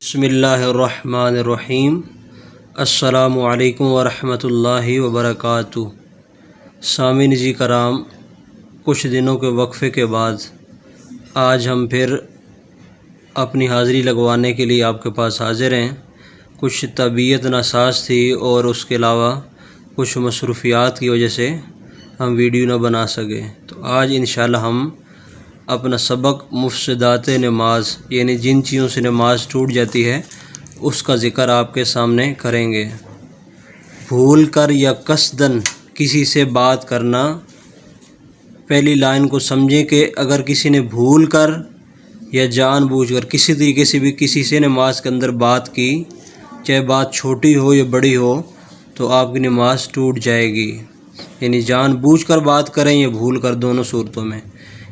بسم اللہ الرحمن الرحیم۔ السلام علیکم ورحمۃ اللہ وبرکاتہ۔ سامعین جی کرام، کچھ دنوں کے وقفے کے بعد آج ہم پھر اپنی حاضری لگوانے کے لیے آپ کے پاس حاضر ہیں۔ کچھ طبیعت ناساز تھی اور اس کے علاوہ کچھ مصروفیات کی وجہ سے ہم ویڈیو نہ بنا سکے، تو آج انشاءاللہ ہم اپنا سبق مفسدات نماز، یعنی جن چیزوں سے نماز ٹوٹ جاتی ہے، اس کا ذکر آپ کے سامنے کریں گے۔ بھول کر یا قصدن کسی سے بات کرنا۔ پہلی لائن کو سمجھیں کہ اگر کسی نے بھول کر یا جان بوجھ کر کسی طریقے سے بھی کسی سے نماز کے اندر بات کی، چاہے بات چھوٹی ہو یا بڑی ہو، تو آپ کی نماز ٹوٹ جائے گی۔ یعنی جان بوجھ کر بات کریں یا بھول کر، دونوں صورتوں میں۔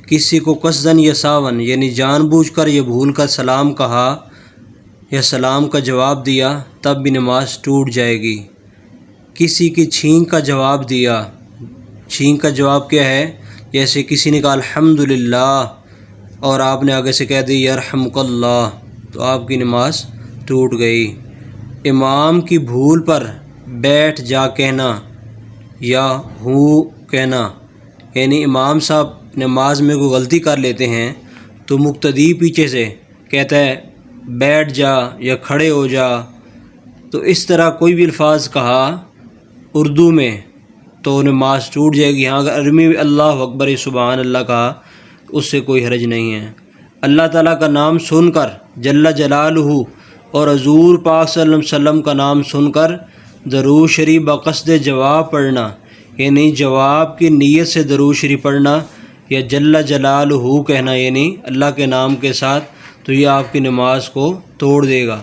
کسی کو قصدن یا ساون، یعنی جان بوجھ کر یا بھول کر سلام کہا یا سلام کا جواب دیا، تب بھی نماز ٹوٹ جائے گی۔ کسی کی چھینک کا جواب دیا۔ چھینک کا جواب کیا ہے؟ جیسے کسی نے کہا الحمدللہ اور آپ نے آگے سے کہہ دی یرحمک اللہ، تو آپ کی نماز ٹوٹ گئی۔ امام کی بھول پر بیٹھ جا کہنا یا ہوں کہنا، یعنی امام صاحب نماز میں کوئی غلطی کر لیتے ہیں تو مقتدی پیچھے سے کہتا ہے بیٹھ جا یا کھڑے ہو جا، تو اس طرح کوئی بھی الفاظ کہا اردو میں تو نماز ٹوٹ جائے گی۔ ہاں اگر عربی میں اللہ اکبر سبحان اللہ کہا، اس سے کوئی حرج نہیں ہے۔ اللہ تعالیٰ کا نام سن کر جل جلالہ اور حضور پاک صلی اللہ علیہ وسلم کا نام سن کر درود شریف بقصد جواب پڑھنا، یعنی جواب کی نیت سے درود شریف پڑھنا یا جل جلالہ کہنا، یعنی اللہ کے نام کے ساتھ، تو یہ آپ کی نماز کو توڑ دے گا۔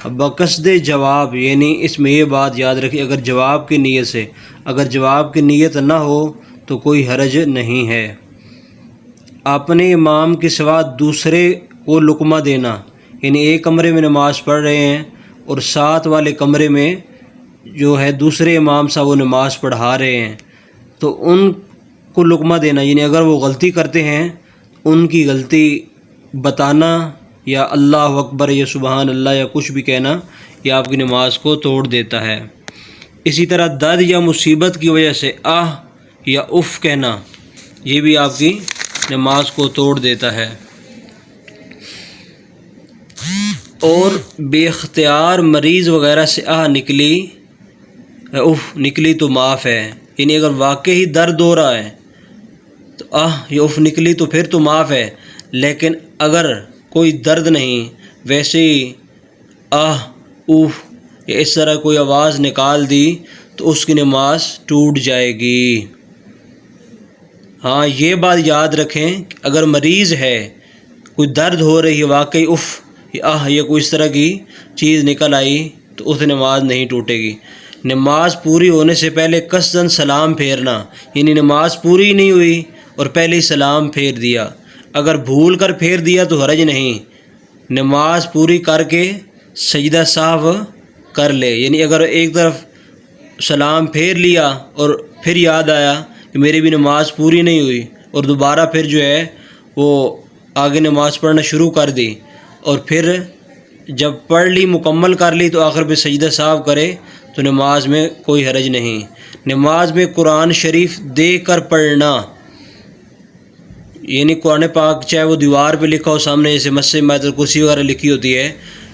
اب بقصد جواب، یعنی اس میں یہ بات یاد رکھیں، اگر جواب کی نیت سے، اگر جواب کی نیت نہ ہو تو کوئی حرج نہیں ہے۔ اپنے امام کے سوا دوسرے کو لقمہ دینا، یعنی ایک کمرے میں نماز پڑھ رہے ہیں اور ساتھ والے کمرے میں جو ہے دوسرے امام صاحب وہ نماز پڑھا رہے ہیں، تو ان کو لقمہ دینا، یعنی اگر وہ غلطی کرتے ہیں ان کی غلطی بتانا یا اللہ اکبر یا سبحان اللہ یا کچھ بھی کہنا، یہ آپ کی نماز کو توڑ دیتا ہے۔ اسی طرح درد یا مصیبت کی وجہ سے آہ یا اف کہنا، یہ بھی آپ کی نماز کو توڑ دیتا ہے۔ اور بے اختیار مریض وغیرہ سے آہ نکلی، اف نکلی تو معاف ہے، یعنی اگر واقعی درد ہو رہا ہے تو آہ یا اف نکلی تو پھر تو معاف ہے، لیکن اگر کوئی درد نہیں، ویسے ہی آہ اوف یا اس طرح کوئی آواز نکال دی تو اس کی نماز ٹوٹ جائے گی۔ ہاں یہ بات یاد رکھیں کہ اگر مریض ہے، کوئی درد ہو رہی ہے، واقعی اف یا آہ یا کوئی اس طرح کی چیز نکل آئی، تو اس نماز نہیں ٹوٹے گی۔ نماز پوری ہونے سے پہلے قصداً سلام پھیرنا، یعنی نماز پوری نہیں ہوئی اور پہلے ہی سلام پھیر دیا، اگر بھول کر پھیر دیا تو حرج نہیں، نماز پوری کر کے سجدہ سہو کر لے۔ یعنی اگر ایک طرف سلام پھیر لیا اور پھر یاد آیا کہ میری بھی نماز پوری نہیں ہوئی، اور دوبارہ پھر جو ہے وہ آگے نماز پڑھنا شروع کر دی، اور پھر جب پڑھ لی مکمل کر لی تو آخر پہ سجدہ سہو کرے، تو نماز میں کوئی حرج نہیں۔ نماز میں قرآن شریف دیکھ کر پڑھنا، یعنی قرآن پاک چاہے وہ دیوار پہ لکھا ہو سامنے، جیسے مسجد آیت الکرسی وغیرہ لکھی ہوتی ہے،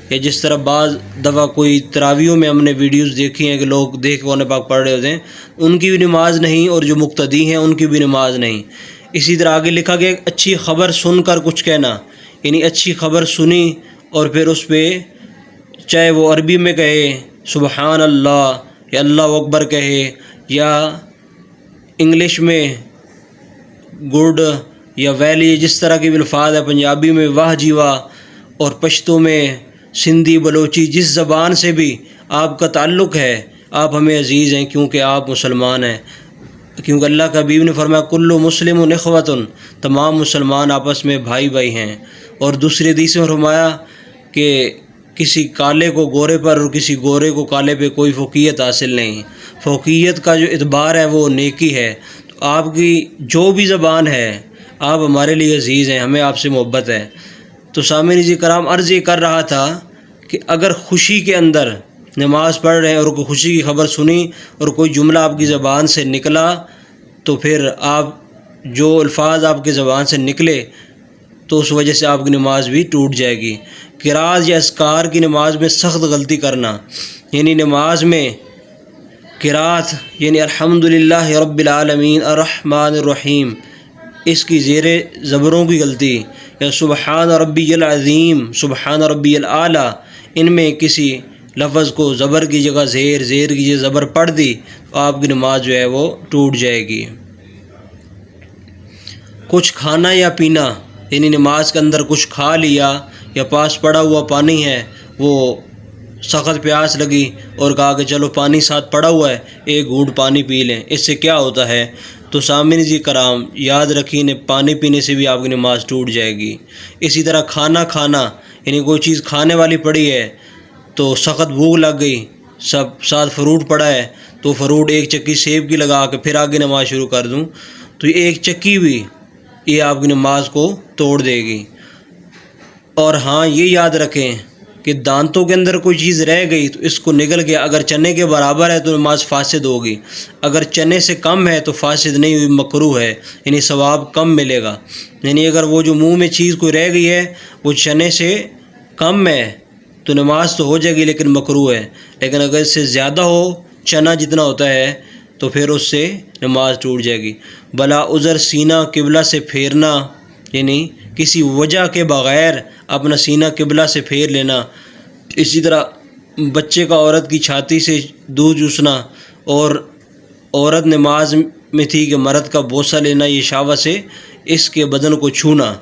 یا جس طرح بعض دفعہ کوئی تراویحوں میں ہم نے ویڈیوز دیکھی ہیں کہ لوگ دیکھ کے قرآن پاک پڑھ رہے ہوتے ہیں، ان کی بھی نماز نہیں، اور جو مقتدی ہیں ان کی بھی نماز نہیں۔ اسی طرح آگے لکھا گیا اچھی خبر سن کر کچھ کہنا، یعنی اچھی خبر سنی اور پھر اس پہ چاہے وہ عربی میں کہے سبحان اللہ یا اللہ اکبر کہے، یا انگلش میں گڈ یا ویلی، جس طرح کے بھی الفاظ ہے، پنجابی میں واہ جی واہ، اور پشتو میں سندھی بلوچی، جس زبان سے بھی آپ کا تعلق ہے، آپ ہمیں عزیز ہیں کیونکہ آپ مسلمان ہیں، کیونکہ اللہ کا حبیب نے فرمایا کل مسلم اخوۃ، تمام مسلمان آپس میں بھائی بھائی ہیں۔ اور دوسری حدیث میں فرمایا کہ کسی کالے کو گورے پر اور کسی گورے کو کالے پہ کوئی فوقیت حاصل نہیں۔ فوقیت کا جو اعتبار ہے وہ نیکی ہے۔ تو آپ کی جو بھی زبان ہے، آپ ہمارے لیے عزیز ہیں، ہمیں آپ سے محبت ہے۔ تو سامعین جی کرام، عرض یہ کر رہا تھا کہ اگر خوشی کے اندر نماز پڑھ رہے ہیں اور کوئی خوشی کی خبر سنی اور کوئی جملہ آپ کی زبان سے نکلا تو پھر آپ جو الفاظ آپ کی زبان سے نکلے تو اس وجہ سے آپ کی نماز بھی ٹوٹ جائے گی۔ قرات یا اذکار کی نماز میں سخت غلطی کرنا، یعنی نماز میں قرات یعنی الحمدللہ رب العالمین الرحمن الرحیم، اس کی زیر زبروں کی غلطی، یا سبحان ربی العظیم، سبحان ربی الاعلیٰ، ان میں کسی لفظ کو زبر کی جگہ زیر کی جگہ زبر پڑھ دی تو آپ کی نماز جو ہے وہ ٹوٹ جائے گی۔ کچھ کھانا یا پینا، یعنی نماز کے اندر کچھ کھا لیا یا پاس پڑا ہوا پانی ہے، وہ سخت پیاس لگی اور کہا کہ چلو پانی ساتھ پڑا ہوا ہے ایک گھونٹ پانی پی لیں، اس سے کیا ہوتا ہے؟ تو سامعین جی کرام یاد رکھیں، پانی پینے سے بھی آپ کی نماز ٹوٹ جائے گی۔ اسی طرح کھانا یعنی کوئی چیز کھانے والی پڑی ہے تو سخت بھوک لگ گئی، سب ساتھ فروٹ پڑا ہے تو فروٹ ایک چکی سیب کی لگا کے پھر آگے نماز شروع کر دوں تو یہ ایک چکی بھی یہ آپ کی نماز کو توڑ دے گی۔ اور ہاں یہ یاد رکھیں کہ دانتوں کے اندر کوئی چیز رہ گئی تو اس کو نگل کے اگر چنے کے برابر ہے تو نماز فاسد ہوگی، اگر چنے سے کم ہے تو فاسد نہیں ہوئی، مکروہ ہے، یعنی ثواب کم ملے گا۔ یعنی اگر وہ جو منہ میں چیز کوئی رہ گئی ہے وہ چنے سے کم ہے تو نماز تو ہو جائے گی لیکن مکروہ ہے، لیکن اگر اس سے زیادہ ہو، چنا جتنا ہوتا ہے، تو پھر اس سے نماز ٹوٹ جائے گی۔ بلا عذر سینہ قبلہ سے پھیرنا، یعنی کسی وجہ کے بغیر اپنا سینہ قبلہ سے پھیر لینا۔ اسی طرح بچے کا عورت کی چھاتی سے دودھ چوسنا، اور عورت نماز میں تھی کہ مرد کا بوسہ لینا، یہ شہوت سے اس کے بدن کو چھونا،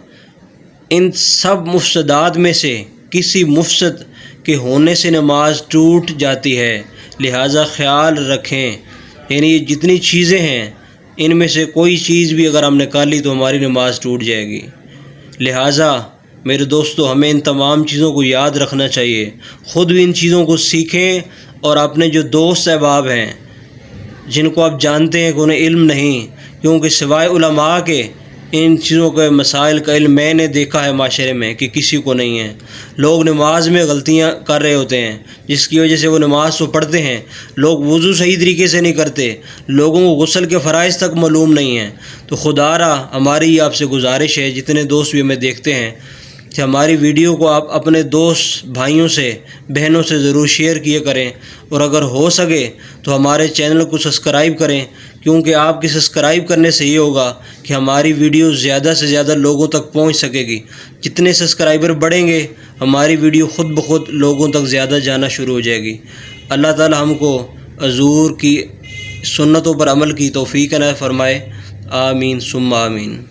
ان سب مفسدات میں سے کسی مفسد کے ہونے سے نماز ٹوٹ جاتی ہے، لہٰذا خیال رکھیں۔ یعنی یہ جتنی چیزیں ہیں ان میں سے کوئی چیز بھی اگر ہم نے کر لی تو ہماری نماز ٹوٹ جائے گی۔ لہٰذا میرے دوستو ہمیں ان تمام چیزوں کو یاد رکھنا چاہیے، خود بھی ان چیزوں کو سیکھیں، اور اپنے جو دوست احباب ہیں جن کو آپ جانتے ہیں کہ انہیں علم نہیں، کیونکہ سوائے علماء کے ان چیزوں کے مسائل کا علم میں نے دیکھا ہے معاشرے میں کہ کسی کو نہیں ہے۔ لوگ نماز میں غلطیاں کر رہے ہوتے ہیں جس کی وجہ سے وہ نماز تو پڑھتے ہیں، لوگ وضو صحیح طریقے سے نہیں کرتے، لوگوں کو غسل کے فرائض تک معلوم نہیں ہیں۔ تو خدا را ہماری آپ سے گزارش ہے، جتنے دوست بھی ہمیں دیکھتے ہیں، کہ ہماری ویڈیو کو آپ اپنے دوست بھائیوں سے بہنوں سے ضرور شیئر کیے کریں، اور اگر ہو سکے تو ہمارے چینل کو سبسکرائب کریں، کیونکہ آپ کے سبسکرائب کرنے سے یہ ہوگا کہ ہماری ویڈیو زیادہ سے زیادہ لوگوں تک پہنچ سکے گی۔ جتنے سبسکرائبر بڑھیں گے ہماری ویڈیو خود بخود لوگوں تک زیادہ جانا شروع ہو جائے گی۔ اللہ تعالی ہم کو حضور کی سنتوں پر عمل کی توفیق عنایت فرمائے، آمین ثم آمین۔